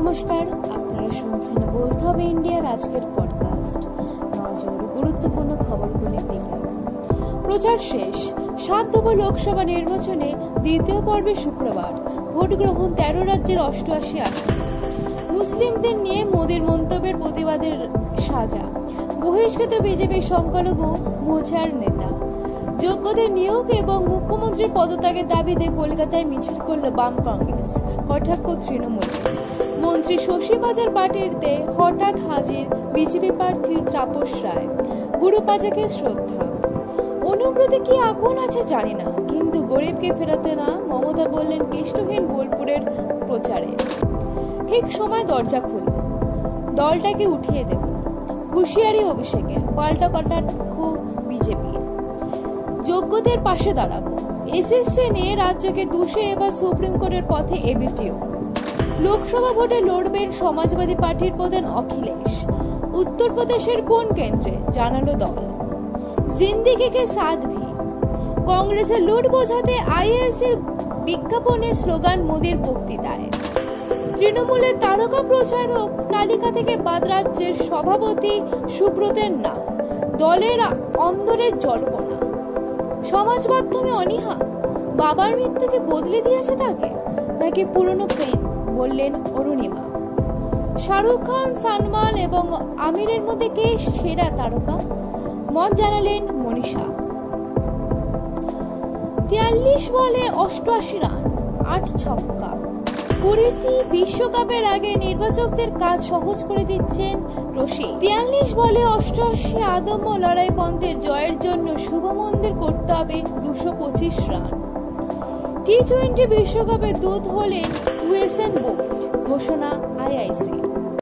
নমস্কার, আপনারা শুনছেন বলতে হবে ইন্ডিয়ার আজকের পডকাস্ট। নজর গুরুত্বপূর্ণ খবরগুলির দিকে। প্রচার শেষ। 7 দফা লোকসভা নির্বাচনে দ্বিতীয় পর্বে শুক্রবার ভোট গ্রহণ 13 রাজ্যের 88 আসন। মুসলিমদের নিয়ে মোদির মন্তব্যের প্রতিবাদের সাজা। বহিষ্কৃত বিজেপির সংখ্যালঘু মোর্চার নেতা। যোগ্যদের নিয়োগ এবং মুখ্যমন্ত্রীর পদত্যাগের দাবিতে কলকাতায় মিছিল করল বাম কংগ্রেস। কটাক্ষ তৃণমূল। মন্ত্রী শশী বাজার পার্টিতে হঠাৎ হাজির বিজেপি প্রার্থী তাপস রায়। গুরু পাজাকে শ্রদ্ধা। অনুব্রতে কি আগুন আছে জানি না, কিন্তু গরিবকে ফেরাতে না, মমতা বললেন কেষ্টহীন বোলপুরের প্রচারে। ঠিক সময় দরজা খুলল, দলটাকে উঠিয়ে দেব। হুঁশিয়ারি অভিষেকে। পাল্টা কটাক্ষ বিজেপির। যোগ্যদের পাশে দাঁড়াবো। এসএসসি নিয়ে রাজ্যকে দোষে এবার সুপ্রিম কোর্টের পথে এবিটিও। লোকসভা ভোটে লড়বেন সমাজবাদী পার্টির প্রধান অখিলেশ। উত্তরপ্রদেশের কোন কেন্দ্রে জানালো দল। জিন্দিগিকে সাথ ভি। কংগ্রেসের লুট বোঝাতে আইএসএর বিজ্ঞাপনে স্লোগান মোদির বক্তৃতায়। তৃণমূলের তারকা প্রচারক তালিকা থেকে বাদ রাজ্যের সভাপতি সুব্রতের নাম। দলের অন্দরের জল্পনা। সমাজ মাধ্যমে অনীহা। বাবার মৃত্যুকে বদলে দিয়েছে তাকে, নাকি পুরনো প্রেম, বললেন অরুণিমা। শাহরুখ খান, সালমান এবং আমিরের মধ্যে কে সেরা তারকা, মত জানালেন মনীষা। 43 বলে 88 রান, 8 ছক্কা। 20টি বিশ্বকাপের আগে নির্বাচকদের কাজ সহজ করে দিচ্ছেন রশিদ। 43 বলে 88 আদম্য লড়াই পন্থের জয়ের জন্য শুভমন্দির করতে হবে 225 রান। টি-20 বিশ্বকাপে দূত হলেন উয়েসেন বোল্ট, ঘোষণা আইআইসি।